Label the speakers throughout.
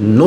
Speaker 1: 9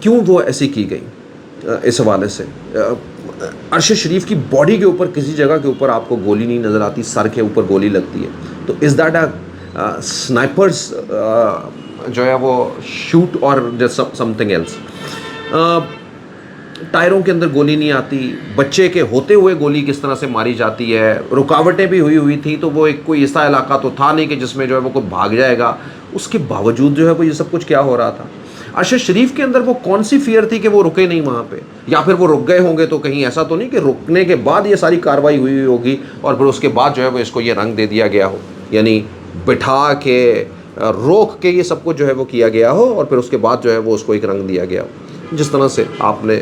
Speaker 1: کیوں وہ ایسی کی گئی اس حوالے سے عرش شریف کی باڈی کے اوپر کسی جگہ کے اوپر آپ کو گولی نہیں نظر آتی, سر کے اوپر گولی لگتی ہے, تو از دیٹ اے سنائپرز جو ہے وہ شوٹ اور سم تھنگ ایلس. ٹائروں کے اندر گولی نہیں آتی, بچے کے ہوتے ہوئے گولی کس طرح سے ماری جاتی ہے, رکاوٹیں بھی ہوئی تھیں, تو وہ ایک کوئی ایسا علاقہ تو تھا نہیں کہ جس میں جو ہے وہ کوئی بھاگ جائے گا, اس کے باوجود جو ہے وہ یہ سب کچھ کیا ہو رہا تھا. ارشد شریف کے اندر وہ کون سی فیئر تھی کہ وہ رکے نہیں وہاں پہ, یا پھر وہ رک گئے ہوں گے تو کہیں ایسا تو نہیں کہ رکنے کے بعد یہ ساری کارروائی ہوئی ہوگی اور پھر اس کے بعد جو ہے وہ اس کو یہ رنگ دے دیا گیا ہو, یعنی بٹھا کے روک کے یہ سب کچھ جو ہے وہ کیا گیا ہو اور پھر اس کے بعد جو ہے وہ اس کو ایک رنگ دیا گیا ہو. جس طرح سے آپ نے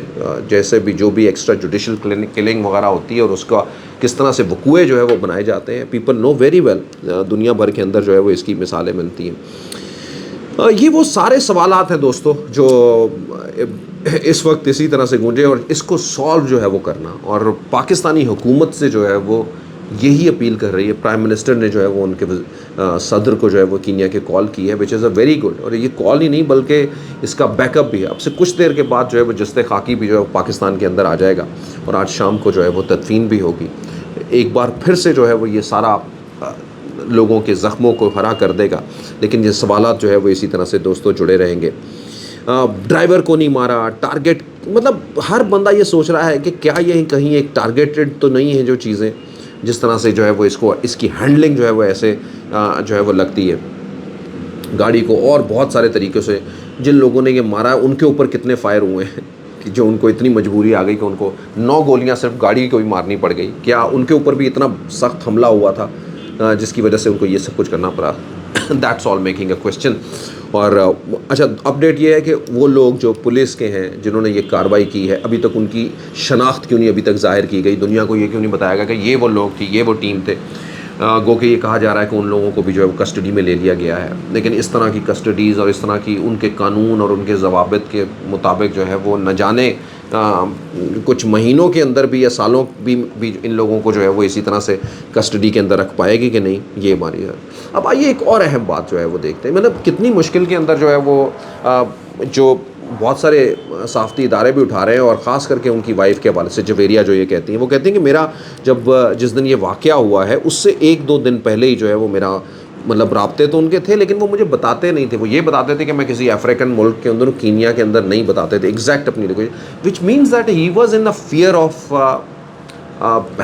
Speaker 1: جیسے بھی جو بھی ایکسٹرا جوڈیشل کلنگ وغیرہ ہوتی ہے اور اس کا کس طرح سے وقوعے جو ہے وہ بنائے جاتے ہیں, پیپل نو ویری ویل, دنیا بھر کے اندر جو ہے وہ اس کی مثالیں ملتی ہیں. یہ وہ سارے سوالات ہیں دوستو جو اس وقت اسی طرح سے گونجے, اور اس کو سالو جو ہے وہ کرنا, اور پاکستانی حکومت سے جو ہے وہ یہی اپیل کر رہی ہے. پرائم منسٹر نے جو ہے وہ ان کے صدر کو جو ہے وہ کینیا کے کال کی ہے, وچ از اے ویری گڈ, اور یہ کال ہی نہیں بلکہ اس کا بیک اپ بھی ہے. اب سے کچھ دیر کے بعد جو ہے وہ جستے خاکی بھی جو ہے وہ پاکستان کے اندر آ جائے گا, اور آج شام کو جو ہے وہ تدفین بھی ہوگی. ایک بار پھر سے جو ہے وہ یہ سارا لوگوں کے زخموں کو ہرا کر دے گا, لیکن یہ سوالات جو ہے وہ اسی طرح سے دوستوں جڑے رہیں گے. ڈرائیور کو نہیں مارا, ٹارگیٹ, مطلب ہر بندہ یہ سوچ رہا ہے کہ کیا یہ کہیں ایک ٹارگیٹڈ تو نہیں ہے جو چیزیں, جس طرح سے جو ہے وہ اس کی ہینڈلنگ جو ہے وہ ایسے جو ہے وہ لگتی ہے گاڑی کو. اور بہت سارے طریقے سے جن لوگوں نے یہ مارا ہے ان کے اوپر کتنے فائر ہوئے ہیں کہ جو ان کو اتنی مجبوری آ گئی کہ ان کو 9 گولیاں صرف گاڑی کو ہی مارنی پڑ گئی. کیا ان کے اوپر بھی اتنا سخت حملہ ہوا تھا جس کی وجہ سے ان کو یہ سب کچھ کرنا پڑا؟ That's all making a question. اور اچھا, اپڈیٹ یہ ہے کہ وہ لوگ جو پولیس کے ہیں جنہوں نے یہ کارروائی کی ہے, ابھی تک ان کی شناخت کیوں نہیں ابھی تک ظاہر کی گئی, دنیا کو یہ کیوں نہیں بتایا گیا کہ یہ وہ لوگ تھے, یہ وہ ٹیم تھے. گو کہ یہ کہا جا رہا ہے کہ ان لوگوں کو بھی جو ہے وہ کسٹڈی میں لے لیا گیا ہے, لیکن اس طرح کی کسٹڈیز اور اس طرح کی ان کے قانون اور ان کے ضوابط کے مطابق جو ہے وہ نہ جانے کچھ مہینوں کے اندر بھی یا سالوں بھی ان لوگوں کو جو ہے وہ اسی طرح سے کسٹڈی کے اندر رکھ پائے گی کہ نہیں, یہ ہماری ہے. اب آئیے ایک اور اہم بات جو ہے وہ دیکھتے ہیں, مطلب کتنی مشکل کے اندر جو ہے وہ جو بہت سارے صحافتی ادارے بھی اٹھا رہے ہیں, اور خاص کر کے ان کی وائف کے حوالے سے جویریہ جو یہ کہتی ہیں, وہ کہتی ہیں کہ میرا جس دن یہ واقعہ ہوا ہے اس سے 1-2 دن پہلے ہی جو ہے وہ میرا مطلب رابطے تو ان کے تھے, لیکن وہ مجھے بتاتے نہیں تھے. وہ یہ بتاتے تھے کہ میں کسی افریقن ملک کے اندر, کینیا کے اندر نہیں بتاتے تھے ایگزیکٹ اپنی language, which means that he was in the fear of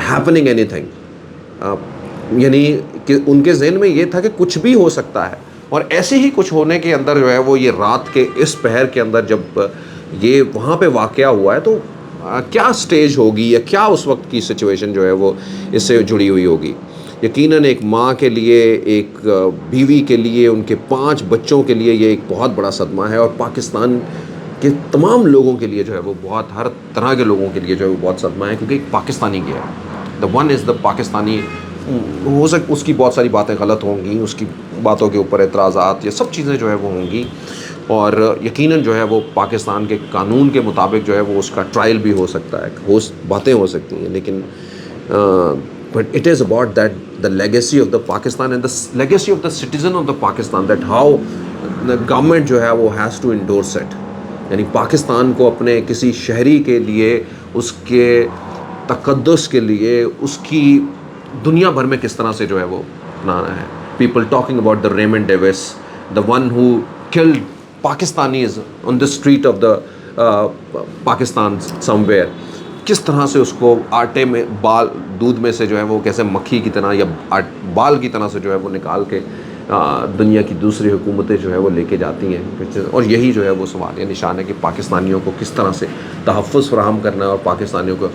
Speaker 1: happening any thing. یعنی کہ ان کے ذہن میں یہ تھا کہ کچھ بھی ہو سکتا ہے, اور ایسے ہی کچھ ہونے کے اندر جو ہے وہ یہ رات کے اس پہر کے اندر جب یہ وہاں پہ واقعہ ہوا ہے تو کیا سٹیج ہوگی یا کیا اس وقت کی سچویشن جو ہے وہ اس سے جڑی ہوئی ہوگی. یقیناً ایک ماں کے لیے, ایک بیوی کے لیے, ان کے 5 بچوں کے لیے یہ ایک بہت بڑا صدمہ ہے, اور پاکستان کے تمام لوگوں کے لیے جو ہے وہ بہت, ہر طرح کے لوگوں کے لیے جو ہے وہ بہت صدمہ ہے, کیونکہ ایک پاکستانی گیا ہے. دا ون از دا پاکستانی. ہو سکتا اس کی بہت ساری باتیں غلط ہوں گی, اس کی باتوں کے اوپر اعتراضات, یہ سب چیزیں جو ہے وہ ہوں گی, اور یقیناً جو ہے وہ پاکستان کے قانون کے مطابق جو ہے وہ اس کا ٹرائل بھی ہو سکتا ہے, باتیں ہو سکتی ہیں, لیکن but it is about that the legacy of the Pakistan and the legacy of the citizen of the Pakistan, that how the government جو ہے وہ has to endorse it. یعنی پاکستان کو اپنے کسی شہری کے لیے, اس کے تقدس کے لیے, اس کی دنیا بھر میں کس طرح سے جو ہے وہ اپنانا ہے. People talking about the Raymond Davis, the one who killed Pakistanis on the street of the Pakistan somewhere. کس طرح سے اس کو آٹے میں دودھ میں سے جو ہے وہ کیسے مکھی کی طرح یا بال کی طرح سے جو ہے وہ نکال کے دنیا کی دوسری حکومتیں جو ہے وہ لے کے جاتی ہیں. اور یہی جو ہے وہ سوال یا نشان ہے کہ پاکستانیوں کو کس طرح سے تحفظ فراہم کرنا ہے, اور پاکستانیوں کو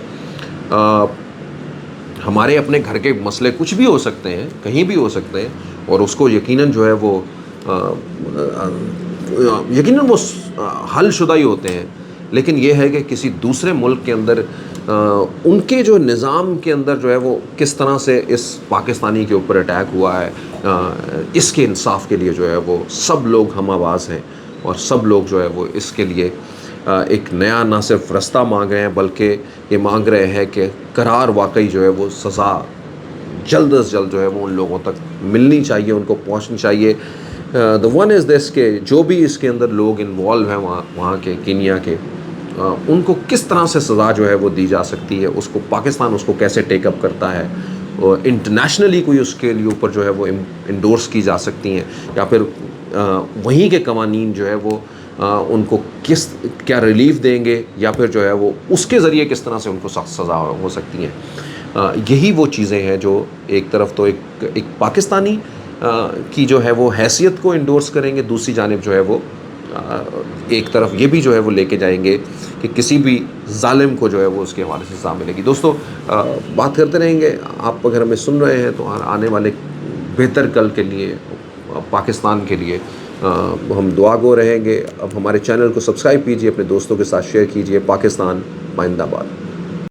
Speaker 1: ہمارے اپنے گھر کے مسئلے کچھ بھی ہو سکتے ہیں, کہیں بھی ہو سکتے ہیں, اور اس کو یقیناً جو ہے وہ یقیناً وہ حل شدہ ہی ہوتے ہیں, لیکن یہ ہے کہ کسی دوسرے ملک کے اندر ان کے جو نظام کے اندر جو ہے وہ کس طرح سے اس پاکستانی کے اوپر اٹیک ہوا ہے, اس کے انصاف کے لیے جو ہے وہ سب لوگ ہم آواز ہیں, اور سب لوگ جو ہے وہ اس کے لیے ایک نیا نہ صرف رستہ مانگ رہے ہیں بلکہ یہ مانگ رہے ہیں کہ قرار واقعی جو ہے وہ سزا جلد از جلد جو ہے وہ ان لوگوں تک ملنی چاہیے, ان کو پہنچنی چاہیے. دا ون از دس کہ جو بھی اس کے اندر لوگ انوالو ہیں وہاں کے کینیا کے، ان کو کس طرح سے سزا جو ہے وہ دی جا سکتی ہے، اس کو پاکستان اس کو کیسے ٹیک اپ کرتا ہے، اور انٹرنیشنلی کوئی اس کے لیے اوپر جو ہے وہ انڈورس کی جا سکتی ہیں، یا پھر وہیں کے قوانین جو ہے وہ ان کو کیا ریلیف دیں گے، یا پھر جو ہے وہ اس کے ذریعے کس طرح سے ان کو سخت سزا ہو سکتی ہیں۔ یہی وہ چیزیں ہیں جو ایک طرف تو ایک پاکستانی کی جو ہے وہ حیثیت کو انڈورس کریں گے، دوسری جانب جو ہے وہ ایک طرف یہ بھی جو ہے وہ لے کے جائیں گے کہ کسی بھی ظالم کو جو ہے وہ اس کے حوالے سے سزا ملے گی۔ دوستو بات کرتے رہیں گے، آپ اگر ہمیں سن رہے ہیں تو آنے والے بہتر کل کے لیے پاکستان کے لیے ہم دعا گو رہیں گے۔ اب ہمارے چینل کو سبسکرائب کیجئے، اپنے دوستوں کے ساتھ شیئر کیجئے۔ پاکستان زندہ باد۔